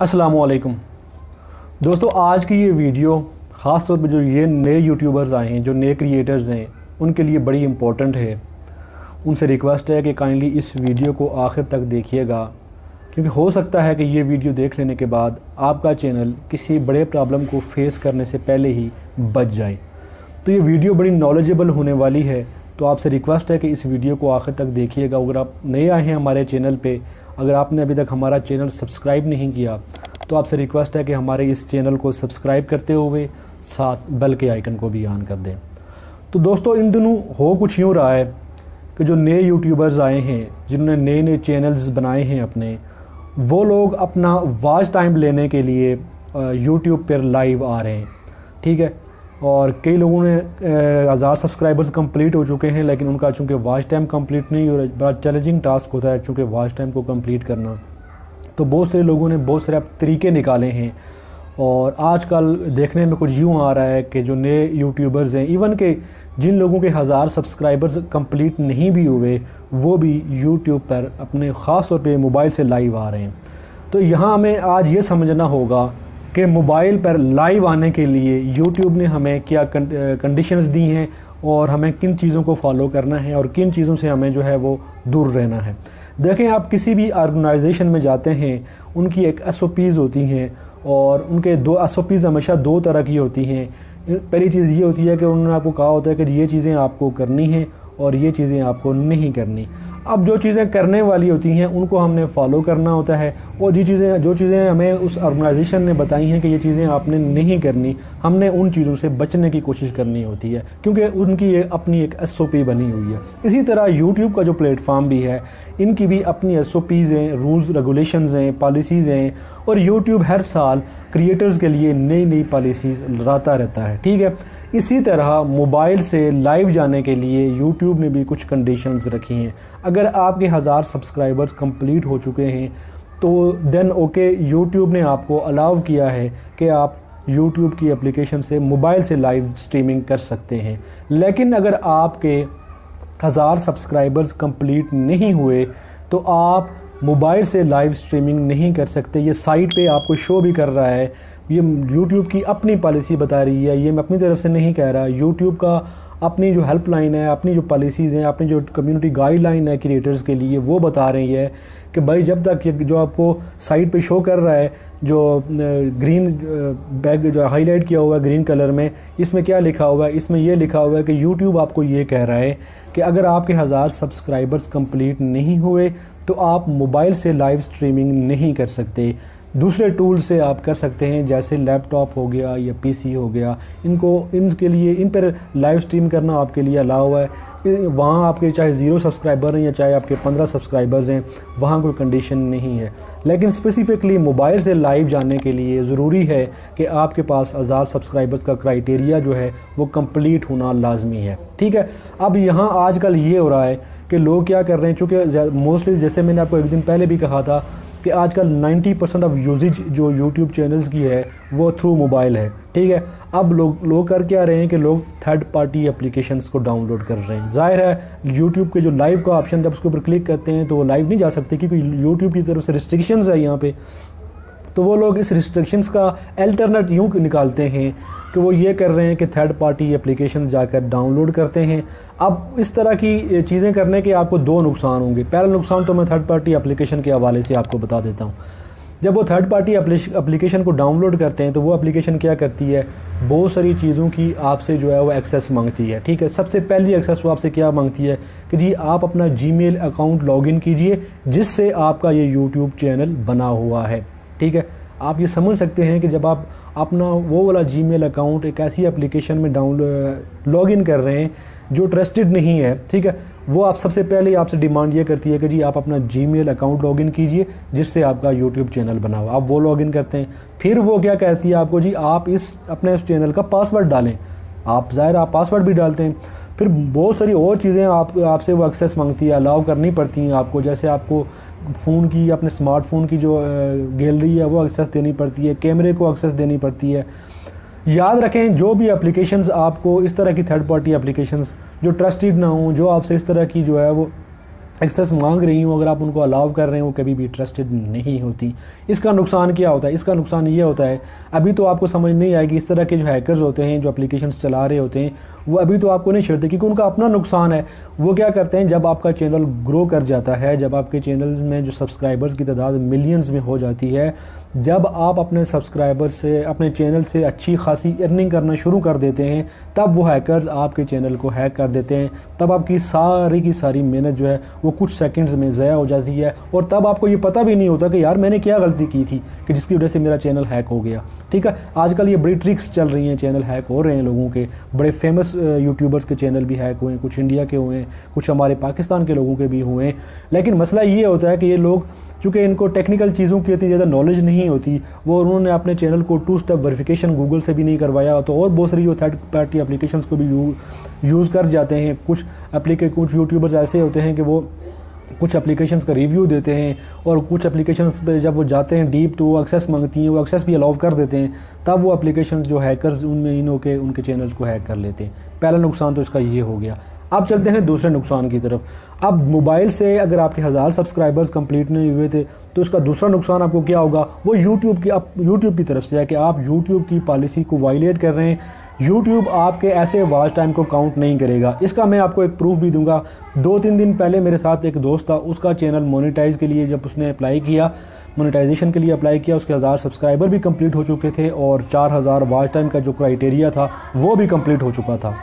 अस्सलामुअलैकुम दोस्तों, आज की ये वीडियो ख़ास तौर पर जो ये नए यूट्यूबर्स आए हैं, जो नए क्रिएटर्स हैं, उनके लिए बड़ी इम्पोर्टेंट है। उनसे रिक्वेस्ट है कि काइंडली इस वीडियो को आखिर तक देखिएगा, क्योंकि हो सकता है कि ये वीडियो देख लेने के बाद आपका चैनल किसी बड़े प्रॉब्लम को फेस करने से पहले ही बच जाए। तो ये वीडियो बड़ी नॉलेजेबल होने वाली है, तो आपसे रिक्वेस्ट है कि इस वीडियो को आखिर तक देखिएगा। अगर आप नए आए हैं हमारे चैनल पे, अगर आपने अभी तक हमारा चैनल सब्सक्राइब नहीं किया, तो आपसे रिक्वेस्ट है कि हमारे इस चैनल को सब्सक्राइब करते हुए साथ बेल के आइकन को भी ऑन कर दें। तो दोस्तों, इन दिनों हो कुछ यूँ रहा है कि जो नए यूट्यूबर्स आए हैं, जिन्होंने नए नए चैनल्स बनाए हैं अपने, वो लोग अपना वॉच टाइम लेने के लिए यूट्यूब पर लाइव आ रहे हैं। ठीक है, और कई लोगों ने 1000 सब्सक्राइबर्स कंप्लीट हो चुके हैं, लेकिन उनका चूँकि वॉच टाइम कंप्लीट नहीं हो रहा, बड़ा चैलेंजिंग टास्क होता है चूँकि वॉच टाइम को कंप्लीट करना। तो बहुत सारे लोगों ने बहुत सारे तरीके निकाले हैं, और आजकल देखने में कुछ यूँ आ रहा है कि जो नए यूट्यूबर्स हैं, इवन के जिन लोगों के 1000 सब्सक्राइबर्स कंप्लीट नहीं भी हुए, वो भी यूट्यूब पर अपने ख़ास तौर पे मोबाइल से लाइव आ रहे हैं। तो यहाँ हमें आज ये समझना होगा कि मोबाइल पर लाइव आने के लिए यूट्यूब ने हमें क्या कंडीशंस दी हैं, और हमें किन चीज़ों को फॉलो करना है और किन चीज़ों से हमें जो है वो दूर रहना है। देखें, आप किसी भी ऑर्गेनाइजेशन में जाते हैं, उनकी एक SOPs होती हैं, और उनके दो SOPs हमेशा दो तरह की होती हैं। पहली चीज़ ये होती है कि उन्होंने आपको कहा होता है कि ये चीज़ें आपको करनी हैं और ये चीज़ें आपको नहीं करनी। अब जो चीज़ें करने वाली होती हैं उनको हमने फॉलो करना होता है, और जो चीज़ें हमें उस ऑर्गेनाइजेशन ने बताई हैं कि ये चीज़ें आपने नहीं करनी, हमने उन चीज़ों से बचने की कोशिश करनी होती है, क्योंकि उनकी अपनी एक SOP बनी हुई है। इसी तरह यूट्यूब का जो प्लेटफॉर्म भी है, इनकी भी अपनी SOPs हैं, रूल्स रेगुलेशंस हैं, पॉलिसीज़ हैं, और यूट्यूब हर साल क्रिएटर्स के लिए नई नई पॉलिसीज़ लाता रहता है। ठीक है, इसी तरह मोबाइल से लाइव जाने के लिए यूट्यूब ने भी कुछ कंडीशंस रखी हैं। अगर आपके 1000 सब्सक्राइबर्स कंप्लीट हो चुके हैं, तो देन ओके, यूट्यूब ने आपको अलाउ किया है कि आप यूट्यूब की एप्लीकेशन से मोबाइल से लाइव स्ट्रीमिंग कर सकते हैं। लेकिन अगर आपके 1000 सब्सक्राइबर्स कंप्लीट नहीं हुए, तो आप मोबाइल से लाइव स्ट्रीमिंग नहीं कर सकते। ये साइट पे आपको शो भी कर रहा है, ये यूट्यूब की अपनी पॉलिसी बता रही है, ये मैं अपनी तरफ से नहीं कह रहा। यूट्यूब का अपनी जो हेल्पलाइन है, अपनी जो पॉलिसीज़ हैं, अपनी जो कम्युनिटी गाइडलाइन है क्रिएटर्स के लिए, वो बता रही है कि भाई जब तक जो आपको साइट पे शो कर रहा है, जो ग्रीन बैग जो हाईलाइट किया हुआ है ग्रीन कलर में, इसमें क्या लिखा हुआ है? इसमें ये लिखा हुआ है कि यूट्यूब आपको ये कह रहा है कि अगर आपके 1000 सब्सक्राइबर्स कंप्लीट नहीं हुए, तो आप मोबाइल से लाइव स्ट्रीमिंग नहीं कर सकते। दूसरे टूल से आप कर सकते हैं, जैसे लैपटॉप हो गया या PC हो गया। इनके लिए इन पर लाइव स्ट्रीम करना आपके लिए अलाउ है। वहाँ आपके चाहे 0 सब्सक्राइबर हैं या चाहे आपके 15 सब्सक्राइबर्स हैं, वहाँ कोई कंडीशन नहीं है। लेकिन स्पेसिफ़िकली मोबाइल से लाइव जाने के लिए ज़रूरी है कि आपके पास 1000 सब्सक्राइबर्स का क्राइटेरिया जो है वो कंप्लीट होना लाजमी है। ठीक है, अब यहाँ आजकल ये हो रहा है कि लोग क्या कर रहे हैं, चूँकि मोस्टली जैसे मैंने आपको एक दिन पहले भी कहा था कि आजकल 90% ऑफ यूजेज जो यूट्यूब चैनल्स की है वो थ्रू मोबाइल है। ठीक है, अब लोग कर क्या रहे हैं कि लोग थर्ड पार्टी एप्लीकेशंस को डाउनलोड कर रहे हैं। जाहिर है यूट्यूब के जो लाइव का ऑप्शन, जब उसके ऊपर क्लिक करते हैं तो वो लाइव नहीं जा सकते, क्योंकि यूट्यूब की तरफ से रिस्ट्रिक्शंस है यहाँ पे। तो वो लोग इस रिस्ट्रिक्शंस का अल्टरनेट यूँ निकालते हैं कि वो ये कर रहे हैं कि थर्ड पार्टी एप्लीकेशन जाकर डाउनलोड करते हैं। अब इस तरह की चीज़ें करने के आपको दो नुकसान होंगे। पहला नुकसान तो मैं थर्ड पार्टी एप्लीकेशन के हवाले से आपको बता देता हूँ। जब वो थर्ड पार्टी एप्लीकेशन को डाउनलोड करते हैं, तो वो एप्लीकेशन क्या करती है, बहुत सारी चीज़ों की आपसे जो है वो एक्सेस मांगती है। ठीक है, सबसे पहली एक्सेस वो आपसे क्या मांगती है कि जी आप अपना जीमेल अकाउंट लॉगिन कीजिए, जिससे आपका ये यूट्यूब चैनल बना हुआ है। ठीक है, आप ये समझ सकते हैं कि जब आप अपना वो वाला जीमेल अकाउंट एक ऐसी एप्लीकेशन में लॉगिन कर रहे हैं जो ट्रस्टेड नहीं है, ठीक है, वो आप सबसे पहले आपसे डिमांड ये करती है कि जी आप अपना जीमेल अकाउंट लॉगिन कीजिए, जिससे आपका यूट्यूब चैनल बना हुआ। आप वो लॉगिन करते हैं, फिर वो क्या कहती है आपको, जी आप अपने उस चैनल का पासवर्ड डालें। आप ज़ाहिर आप पासवर्ड भी डालते हैं, फिर बहुत सारी और चीज़ें आपसे वो एक्सेस मांगती है, अलाउ करनी पड़ती हैं आपको। जैसे आपको फ़ोन की, अपने स्मार्टफोन की जो गैलरी है वो एक्सेस देनी पड़ती है, कैमरे को एक्सेस देनी पड़ती है। याद रखें, जो भी एप्लीकेशंस आपको इस तरह की थर्ड पार्टी एप्लीकेशंस जो ट्रस्टेड ना हों, जो आपसे इस तरह की जो है वो एक्सेस मांग रही हूँ, अगर आप उनको अलाउ कर रहे हैं, वो कभी भी ट्रस्टेड नहीं होती। इसका नुकसान क्या होता है? इसका नुकसान ये होता है, अभी तो आपको समझ नहीं आएगी, इस तरह के जो हैकर्स होते हैं जो एप्लीकेशंस चला रहे होते हैं वो अभी तो आपको नहीं छेड़ते, क्योंकि उनका अपना नुकसान है। वो क्या करते हैं, जब आपका चैनल ग्रो कर जाता है, जब आपके चैनल में जो सब्सक्राइबर्स की तादाद मिलियंस में हो जाती है, जब आप अपने सब्सक्राइबर से, अपने चैनल से अच्छी खासी अर्निंग करना शुरू कर देते हैं, तब वो हैकर्स आपके चैनल को हैक कर देते हैं। तब आपकी सारी की सारी मेहनत जो है वो कुछ सेकंड्स में ज़ाया हो जाती है, और तब आपको ये पता भी नहीं होता कि यार मैंने क्या गलती की थी कि जिसकी वजह से मेरा चैनल हैक हो गया। ठीक है, आजकल ये बड़ी ट्रिक्स चल रही हैं, चैनल हैक हो रहे हैं लोगों के, बड़े फेमस यूट्यूबर्स के चैनल भी हैक हुए हैं, कुछ इंडिया के हुए हैं, कुछ हमारे पाकिस्तान के लोगों के भी हुए हैं। लेकिन मसला ये होता है कि ये लोग, चूँकि इनको टेक्निकल चीज़ों की इतनी ज़्यादा नॉलेज नहीं होती, वो उन्होंने अपने चैनल को 2 स्टेप वेरिफिकेशन गूगल से भी नहीं करवाया, तो और बहुत सारी जो थर्ड पार्टी एप्लीकेशंस को भी यूज़ कर जाते हैं। कुछ यूट्यूबर्स ऐसे होते हैं कि वो कुछ एप्लीकेशंस का रिव्यू देते हैं, और कुछ एप्लीकेशंस पे जब वो जाते हैं डीप तो वो एक्सेस मांगती हैं, वो एक्सेस भी अलाउ कर देते हैं, तब वो एप्लीकेशन जो हैकर्स उनमें इन होकर उनके चैनल्स को हैक कर लेते हैं। पहला नुकसान तो इसका ये हो गया। अब चलते हैं दूसरे नुकसान की तरफ। अब मोबाइल से अगर आपके 1000 सब्सक्राइबर्स कंप्लीट नहीं हुए थे तो इसका दूसरा नुकसान आपको क्या होगा, वो यूट्यूब की तरफ से है कि आप यूट्यूब की पॉलिसी को वायलेट कर रहे हैं। यूट्यूब आपके ऐसे वॉच टाइम को काउंट नहीं करेगा। इसका मैं आपको एक प्रूफ भी दूंगा। 2-3 दिन पहले मेरे साथ एक दोस्त था, उसका चैनल मोनेटाइज के लिए जब उसने अप्लाई किया, मोनेटाइजेशन के लिए अप्लाई किया, उसके 1000 सब्सक्राइबर भी कंप्लीट हो चुके थे और 4000 वॉच टाइम का जो क्राइटेरिया था वो भी कंप्लीट हो चुका था।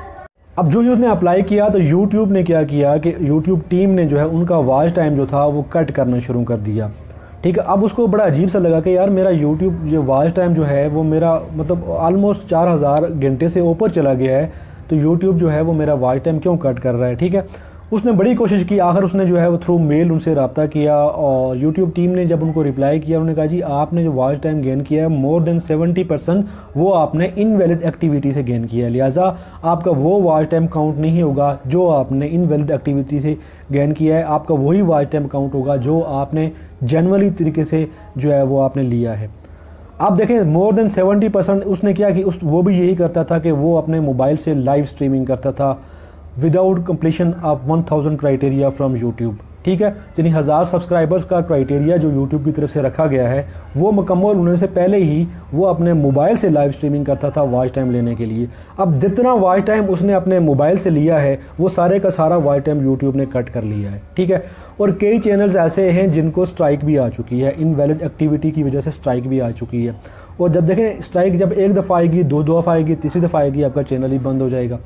अब जो उसने अप्लाई किया तो यूट्यूब ने क्या किया कि यूट्यूब टीम ने जो है उनका वॉच टाइम जो था वो कट करना शुरू कर दिया। ठीक है, अब उसको बड़ा अजीब सा लगा कि यार मेरा यूट्यूब जो वॉच टाइम जो है वो मेरा मतलब ऑलमोस्ट 4000 घंटे से ऊपर चला गया है, तो यूट्यूब जो है वो मेरा वॉच टाइम क्यों कट कर रहा है। ठीक है, उसने बड़ी कोशिश की, आखिर उसने जो है वो थ्रू मेल उनसे रब्ता किया, और यूट्यूब टीम ने जब उनको रिप्लाई किया उन्होंने कहा जी आपने जो वॉच टाइम गेन किया है मोर देन 70% वो आपने इनवैलिड एक्टिविटी से गेन किया है, लिहाजा आपका वो वॉच टाइम काउंट नहीं होगा जो आपने इनवैलिड एक्टिविटी से गेन किया है, आपका वही वॉच टाइम काउंट होगा जो आपने जेन्युइनली तरीके से जो है वो आपने लिया है। आप देखें मोर देन 70% उसने क्या कि वो भी यही करता था कि वो अपने मोबाइल से लाइव स्ट्रीमिंग करता था without completion of 1000 criteria from YouTube. ठीक है, यानी 1000 सब्सक्राइबर्स का क्राइटेरिया जो यूट्यूब की तरफ से रखा गया है वो मुकम्मल होने से पहले ही वो अपने मोबाइल से लाइव स्ट्रीमिंग करता था वॉच टाइम लेने के लिए। अब जितना वॉच टाइम उसने अपने मोबाइल से लिया है वो सारे का सारा वॉच टाइम यूट्यूब ने कट कर लिया है। ठीक है, और कई चैनल्स ऐसे हैं जिनको स्ट्राइक भी आ चुकी है, इनवैलिड एक्टिविटी की वजह से स्ट्राइक भी आ चुकी है। और जब देखें स्ट्राइक जब एक दफ़ा आएगी, 2 दफ़ा आएगी, तीसरी दफ़ा आएगी, आपका चैनल ही बंद हो जाएगा।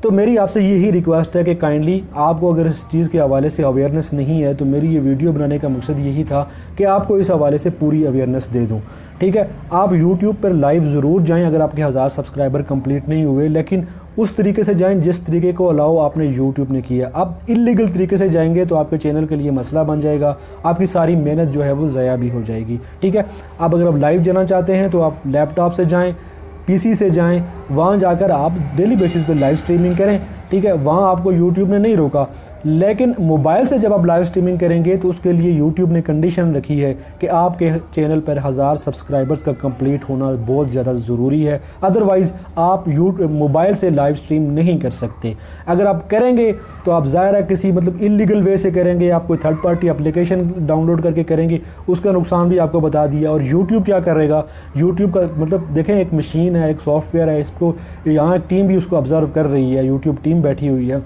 तो मेरी आपसे यही रिक्वेस्ट है कि काइंडली आपको अगर इस चीज़ के हवाले से अवेयरनेस नहीं है तो मेरी ये वीडियो बनाने का मकसद यही था कि आपको इस हवाले से पूरी अवेयरनेस दे दूं। ठीक है, आप यूट्यूब पर लाइव ज़रूर जाएं अगर आपके 1000 सब्सक्राइबर कंप्लीट नहीं हुए, लेकिन उस तरीके से जाएं जिस तरीके को अलाउ आपने यूट्यूब ने किया। आप इलीगल तरीके से जाएंगे तो आपके चैनल के लिए मसला बन जाएगा, आपकी सारी मेहनत जो है वो ज़ाया भी हो जाएगी। ठीक है, आप अगर आप लाइव जाना चाहते हैं तो आप लैपटॉप से जाएँ, पीसी से जाएं, वहाँ जाकर आप डेली बेसिस पे लाइव स्ट्रीमिंग करें। ठीक है, वहाँ आपको यूट्यूब ने नहीं रोका, लेकिन मोबाइल से जब आप लाइव स्ट्रीमिंग करेंगे तो उसके लिए यूट्यूब ने कंडीशन रखी है कि आपके चैनल पर 1000 सब्सक्राइबर्स का कंप्लीट होना बहुत ज़्यादा ज़रूरी है, अदरवाइज़ आप मोबाइल से लाइव स्ट्रीम नहीं कर सकते। अगर आप करेंगे तो आप ज़ाहिर है किसी मतलब इलीगल वे से करेंगे, आप कोई थर्ड पार्टी एप्लीकेशन डाउनलोड करके करेंगे, उसका नुकसान भी आपको बता दिया। और यूट्यूब क्या करेगा, यूट्यूब का मतलब देखें एक मशीन है, एक सॉफ्टवेयर है, इसको यहाँ एक टीम भी उसको ऑब्ज़र्व कर रही है, यूट्यूब टीम बैठी हुई है।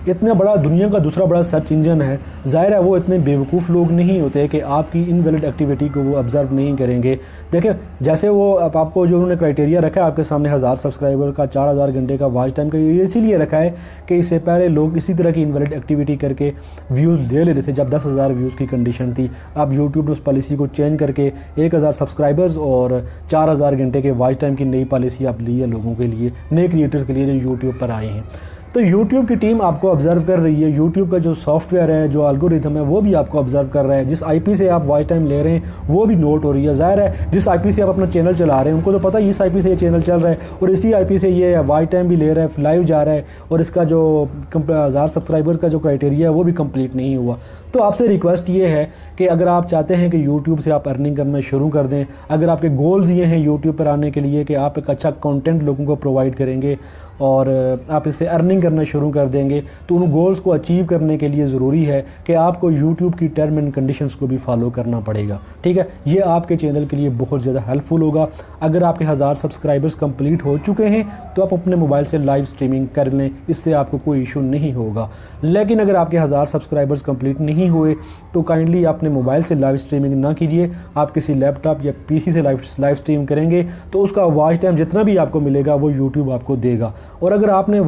इतना बड़ा दुनिया का दूसरा बड़ा सर्च इंजन है, ज़ाहिर है वो इतने बेवकूफ़ लोग नहीं होते कि आपकी इनवैलिड एक्टिविटी को वो ऑब्ज़र्व नहीं करेंगे। देखें जैसे वो आपको जो उन्होंने क्राइटेरिया रखा है आपके सामने 1000 सब्सक्राइबर का, 4000 घंटे का वॉच टाइम का, ये इसीलिए रखा है कि इससे पहले लोग इसी तरह की इनवैलिड एक्टिविटी करके व्यूज़ ले लेते थे जब 10,000 व्यूज़ की कंडीशन थी। अब यूट्यूब ने उस पॉलिसी को चेंज करके 1000 सब्सक्राइबर्स और 4000 घंटे के वॉच टाइम की नई पॉलिसी आप ली है लोगों के लिए, नए क्रिएटर्स के लिए जो यूट्यूब पर आए हैं। तो YouTube की टीम आपको ऑब्ज़र्व कर रही है, YouTube का जो सॉफ्टवेयर है, जो एल्गोरिथम है वो भी आपको ऑब्ज़र्व कर रहा है, जिस IP से आप वॉच टाइम ले रहे हैं वो भी नोट हो रही है। ज़ाहिर है जिस IP से आप अपना चैनल चला रहे हैं उनको तो पता है इस IP से ये चैनल चल रहा है और इसी IP से ये वॉच टाइम भी ले रहा है, लाइव जा रहा है और इसका जो 1000 सब्सक्राइबर का जो क्राइटेरिया है वो भी कंप्लीट नहीं हुआ। तो आपसे रिक्वेस्ट ये है कि अगर आप चाहते हैं कि YouTube से आप अर्निंग करना शुरू कर दें, अगर आपके गोल्स ये हैं YouTube पर आने के लिए कि आप एक अच्छा कंटेंट लोगों को प्रोवाइड करेंगे और आप इससे अर्निंग करना शुरू कर देंगे, तो उन गोल्स को अचीव करने के लिए ज़रूरी है कि आपको यूट्यूब की टर्म एंड कंडीशंस को भी फॉलो करना पड़ेगा। ठीक है, ये आपके चैनल के लिए बहुत ज़्यादा हेल्पफुल होगा। अगर आपके 1000 सब्सक्राइबर्स कंप्लीट हो चुके हैं तो आप अपने मोबाइल से लाइव स्ट्रीमिंग कर लें, इससे आपको कोई इशू नहीं होगा। लेकिन अगर आपके 1000 सब्सक्राइबर्स कंप्लीट नहीं हुए तो काइंडली अपने मोबाइल से लाइव स्ट्रीमिंग ना कीजिए। आप किसी लैपटॉप या पीसी से लाइव स्ट्रीम करेंगे तो उसका वॉच टाइम जितना भी आपको मिलेगा वो यूट्यूब आपको देगा। और अगर आपने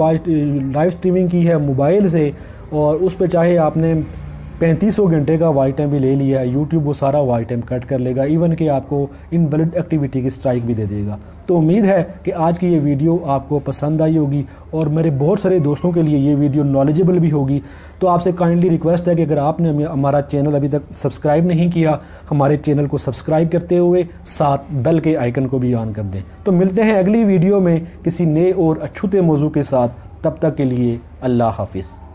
लाइव स्ट्रीमिंग की है मोबाइल से और उस पर चाहे आपने 3500 घंटे का वॉच टाइम भी ले लिया है, यूट्यूब वो सारा वॉच टाइम कट कर लेगा, इवन कि आपको इनवैलिड एक्टिविटी की स्ट्राइक भी दे देगा। तो उम्मीद है कि आज की ये वीडियो आपको पसंद आई होगी और मेरे बहुत सारे दोस्तों के लिए ये वीडियो नॉलेजेबल भी होगी। तो आपसे काइंडली रिक्वेस्ट है कि अगर आपने हमारा चैनल अभी तक सब्सक्राइब नहीं किया, हमारे चैनल को सब्सक्राइब करते हुए साथ बेल के आइकन को भी ऑन कर दें। तो मिलते हैं अगली वीडियो में किसी नए और अछूते मौजू के साथ, तब तक के लिए अल्लाह हाफिज़।